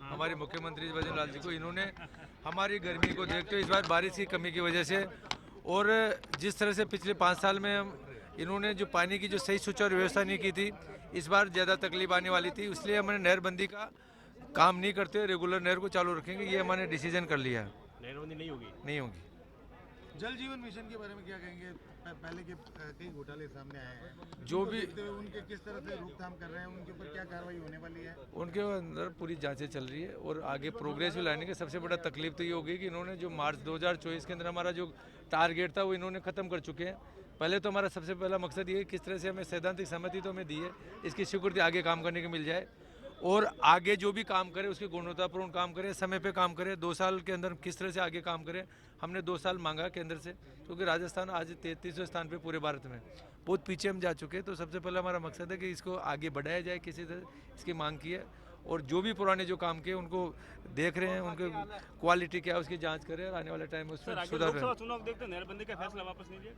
हमारे मुख्यमंत्री भजन लाल जी को। इन्होंने हमारी गर्मी को देखते हुए इस बार बारिश की कमी की वजह से और जिस तरह से पिछले 5 साल में इन्होंने जो पानी की जो सही सुचारू व्यवस्था नहीं की थी, इस बार ज़्यादा तकलीफ आने वाली थी, इसलिए हमने नहरबंदी का काम नहीं करते, रेगुलर नहर को चालू रखेंगे, ये हमने डिसीजन कर लिया है। नहरबंदी नहीं होगी? नहीं होगी। जल जीवन मिशन के बारे में क्या कहेंगे? पहले के कई घोटाले सामने आए हैं, जो भी देखते हुए उनके किस तरह से रोकथाम कर रहे हैं, उनके ऊपर क्या कार्रवाई होने वाली है? उनके अंदर पूरी जांचें चल रही है और आगे प्रोग्रेस भी लाने की सबसे बड़ा तकलीफ तो ये होगी कि इन्होंने जो मार्च 2024 के अंदर हमारा जो टारगेट था वो इन्होंने ख़त्म कर चुके हैं। पहले तो हमारा सबसे पहला मकसद ये है किस तरह से हमें सैद्धांतिक सहमति तो हमें दी है, इसकी स्वीकृति आगे काम करने की मिल जाए और आगे जो भी काम करे उसकी गुणवत्तापूर्ण काम करे, समय पे काम करे, 2 साल के अंदर किस तरह से आगे काम करे। हमने 2 साल मांगा केंद्र से, क्योंकि राजस्थान आज 33वें स्थान पे पूरे भारत में, बहुत पीछे हम जा चुके हैं। तो सबसे पहला हमारा मकसद है कि इसको आगे बढ़ाया जाए, किसी तरह इसकी मांग की है और जो भी पुराने जो काम किए उनको देख रहे हैं, उनके क्वालिटी क्या है उसकी जांच करें और आने वाले टाइम में उसमें सुधार करें। चुनाव देखते नहरबंदी का फैसला वापस नहीं लिया?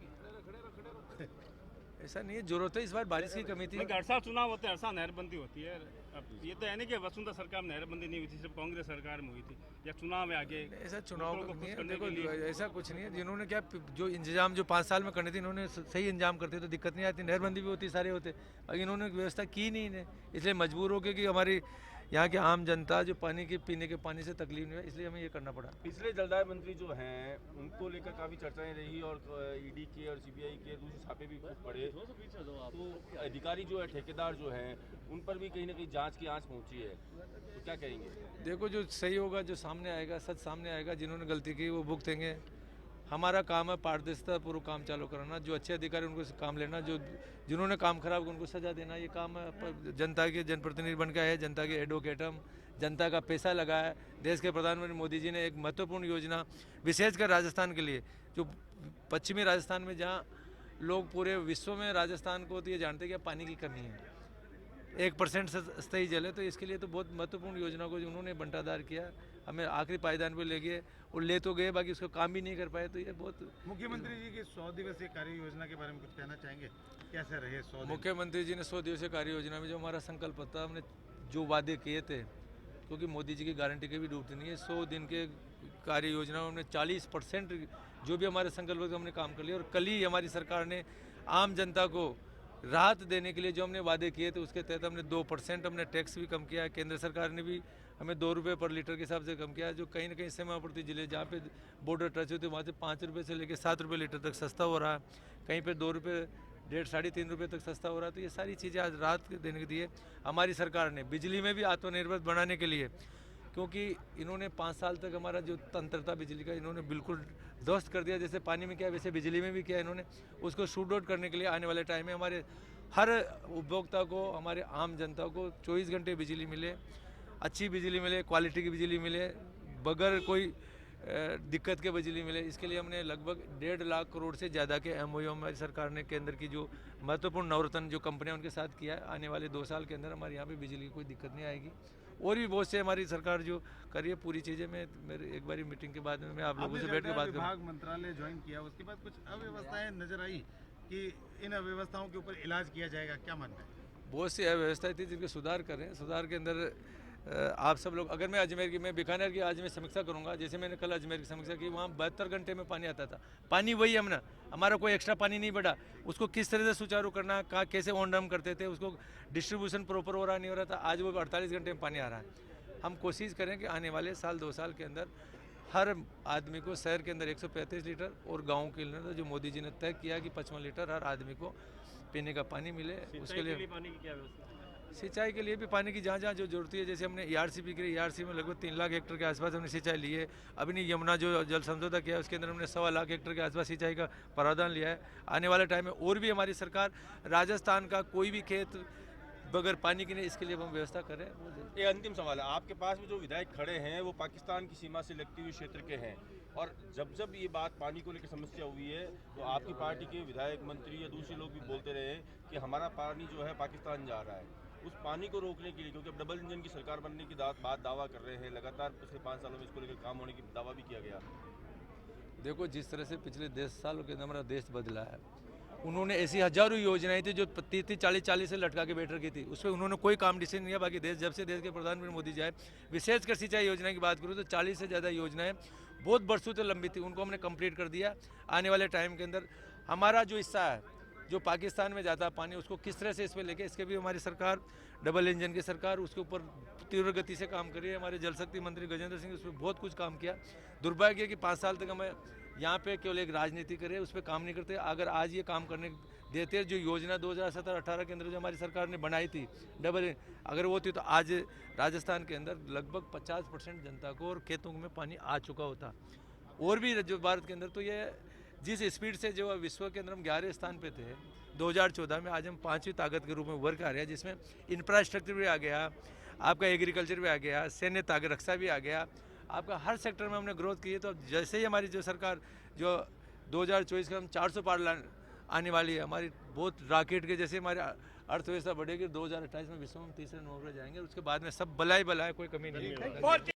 ऐसा नहीं है, जरूरत है, इस बार बारिश की कमी थी। हर साल चुनाव होते हैं, हर साल नहरबंदी होती है। अब ये तो है नहीं कि वसुंधरा सरकार में नहरबंदी नहीं हुई थी, सिर्फ कांग्रेस सरकार में हुई थी, या चुनाव में आगे ऐसा चुनाव नहीं है। देखो ऐसा कुछ नहीं है, जिन्होंने क्या जो इंतजाम जो 5 साल में करने थे इन्होंने सही इंतजाम करते तो दिक्कत नहीं आती, नहरबंदी भी होती, सारे होते, बाकी इन्होंने व्यवस्था की नहीं है, इसलिए मजबूर हो गए कि हमारी यहाँ की आम जनता जो पानी के पीने के पानी से तकलीफ नहीं है, इसलिए हमें ये करना पड़ा। पिछले जलदाय मंत्री जो हैं उनको लेकर काफ़ी चर्चाएं रही और ईडी के और सीबीआई के दूसरे छापे भी खूब पड़े, तो अधिकारी जो है ठेकेदार जो हैं उन पर भी कहीं ना कहीं जांच की आंच पहुंची है, तो क्या कहेंगे? देखो जो सही होगा, जो सामने आएगा, सच सामने आएगा, जिन्होंने गलती की वो भुगतेंगे। हमारा काम है पारदर्शिता पूर्व काम चालू कराना, जो अच्छे अधिकारी उनको काम लेना, जो जिन्होंने काम खराब उनको सजा देना, ये काम है। जनता के जनप्रतिनिधि बन के आए, जनता के एडवोकेट हम, जनता का पैसा लगा है। देश के प्रधानमंत्री मोदी जी ने एक महत्वपूर्ण योजना विशेषकर राजस्थान के लिए, जो पश्चिमी राजस्थान में जहाँ लोग पूरे विश्व में राजस्थान को तो ये जानते हैं कि पानी की कमी है, 1% स्थायी जल है, तो इसके लिए तो बहुत महत्वपूर्ण योजना को उन्होंने बंटाधार किया, हमें आखिरी पायदान पे ले गए और ले तो गए, बाकी उसको काम भी नहीं कर पाए, तो ये बहुत। मुख्यमंत्री जी की 100 दिवसीय कार्य योजना के बारे में कुछ कहना चाहेंगे? कैसे रहे 100 दिन? मुख्यमंत्री जी ने 100 दिवसीय कार्य योजना में जो हमारा संकल्प था, हमने जो वादे किए थे, क्योंकि मोदी जी की गारंटी के भी डूबती नहीं है, 100 दिन के कार्य योजना में हमने 40% जो भी हमारे संकल्प थे हमने काम कर लिया। और कल ही हमारी सरकार ने आम जनता को राहत देने के लिए जो हमने वादे किए थे उसके तहत हमने 2% हमने टैक्स भी कम किया है। केंद्र सरकार ने भी हमें 2 रुपये पर लीटर के हिसाब से कम किया है, जो कहीं ना कहीं सीमावर्ती जिले जहाँ पे बॉर्डर टच होते वहाँ से 5 रुपये से लेकर 7 रुपये लीटर तक सस्ता हो रहा है, कहीं पे 2 रुपये 1.5 साढ़े 3 रुपये तक सस्ता हो रहा है। तो ये सारी चीज़ें आज राहत देने के लिए हमारी सरकार ने बिजली में भी आत्मनिर्भर बनाने के लिए, क्योंकि इन्होंने 5 साल तक हमारा जो तंत्र था बिजली का इन्होंने बिल्कुल ध्वस्त कर दिया। जैसे पानी में किया वैसे बिजली में भी किया इन्होंने, उसको शूट आउट करने के लिए आने वाले टाइम में हमारे हर उपभोक्ता को, हमारे आम जनता को 24 घंटे बिजली मिले, अच्छी बिजली मिले, क्वालिटी की बिजली मिले, बगैर कोई दिक्कत के बिजली मिले। इसके लिए हमने लगभग 1.5 लाख करोड़ से ज़्यादा के MOU हमारी सरकार ने केंद्र की जो महत्वपूर्ण नवरत्न जो कंपनियां उनके साथ किया है। आने वाले 2 साल के अंदर हमारे यहाँ पे बिजली की कोई दिक्कत नहीं आएगी। और भी बहुत से हमारी सरकार जो करिए पूरी चीज़ें मैं मेरे एक बारी मीटिंग के बाद में मैं आप लोगों से बैठ के बात करूँ। विभाग मंत्रालय ज्वाइन किया, उसके बाद कुछ अव्यवस्थाएं नजर आई कि इन अव्यवस्थाओं के ऊपर इलाज किया जाएगा, क्या मानना है? बहुत सी अव्यवस्थाएं थी जिनके सुधार करें। सुधार के अंदर आप सब लोग, अगर मैं अजमेर की, मैं बीकानेर की आज मैं समीक्षा करूंगा, जैसे मैंने कल अजमेर की समीक्षा की, वहाँ 72 घंटे में पानी आता था। पानी वही है, हमने हमारा कोई एक्स्ट्रा पानी नहीं बढ़ा, उसको किस तरह से सुचारू करना, कहाँ कैसे ऑन डम करते थे, उसको डिस्ट्रीब्यूशन प्रॉपर हो रहा नहीं हो रहा था, आज वो 48 घंटे में पानी आ रहा है। हम कोशिश करें कि आने वाले साल 2 साल के अंदर हर आदमी को शहर के अंदर 135 लीटर और गाँव के अंदर जो मोदी जी ने तय किया कि 55 लीटर हर आदमी को पीने का पानी मिले। उसके लिए पानी की क्या व्यवस्था? सिंचाई के लिए भी पानी की जहाँ जहाँ जो जरूरत है, जैसे हमने ERCP के लिए ERC में लगभग 3 लाख हेक्टेयर के आसपास हमने सिंचाई ली है। अभी नहीं, यमुना जो जल समझौता किया है उसके अंदर हमने 1.25 लाख हेक्टेयर के आसपास सिंचाई का प्रावधान लिया है। आने वाले टाइम में और भी हमारी सरकार राजस्थान का कोई भी खेत बगैर पानी की नहीं, इसके लिए हम व्यवस्था करें। ये अंतिम सवाल है, आपके पास में जो विधायक खड़े हैं वो पाकिस्तान की सीमा से लगती हुई क्षेत्र के हैं, और जब जब ये बात पानी को लेकर समस्या हुई है तो आपकी पार्टी के विधायक, मंत्री या दूसरे लोग भी बोलते रहे कि हमारा पानी जो है पाकिस्तान जा रहा है। उस पानी को रोकने के लिए, क्योंकि अब डबल इंजन की सरकार बनने की बात दावा कर रहे हैं, लगातार पिछले 5 सालों में इसको लेकर काम होने की दावा भी किया गया। देखो जिस तरह से पिछले 10 सालों के अंदर हमारा देश बदला है, उन्होंने ऐसी हजारों योजनाएं थी जो 30-40 से लटका के बैठ रखी थी, उस पर उन्होंने कोई काम डिसीजन नहीं किया। बाकी देश जब से देश के प्रधानमंत्री मोदी जी आए, विशेषकर सिंचाई योजना की बात करूँ तो 40 से ज़्यादा योजनाएं बहुत बरसों से लंबी थी, उनको हमने कंप्लीट कर दिया। आने वाले टाइम के अंदर हमारा जो हिस्सा है, जो पाकिस्तान में जाता है पानी, उसको किस तरह से इसमें लेके, इसके भी हमारी सरकार, डबल इंजन की सरकार, उसके ऊपर तीव्र गति से काम कर रही है। हमारे जल शक्ति मंत्री गजेंद्र सिंह उस पर बहुत कुछ काम किया। दुर्भाग्य है कि 5 साल तक हमें यहाँ पे केवल एक राजनीति करे, उस पर काम नहीं करते। अगर आज ये काम करने देते, जो योजना 2017-18 के अंदर जो हमारी सरकार ने बनाई थी डबल, अगर वो थी तो आज राजस्थान के अंदर लगभग 50% जनता को और खेतों में पानी आ चुका होता। और भी जो भारत के अंदर, तो ये जिस स्पीड से जो विश्व के अंदर हम 11वें स्थान पे थे 2014 में, आज हम 5वीं ताकत के रूप में उभर के आ रहे हैं, जिसमें इंफ्रास्ट्रक्चर भी आ गया, आपका एग्रीकल्चर भी आ गया, सैन्य ताकत रक्षा भी आ गया, आपका हर सेक्टर में हमने ग्रोथ की है। तो अब जैसे ही हमारी जो सरकार जो 2024 के हम 400 पार आने वाली है, हमारी बहुत रॉकेट के जैसे हमारी अर्थव्यवस्था बढ़ेगी। 2028 में विश्व में 3रे नंबर पर जाएंगे, उसके बाद में सब बला ही बला है, कोई कमी नहीं है।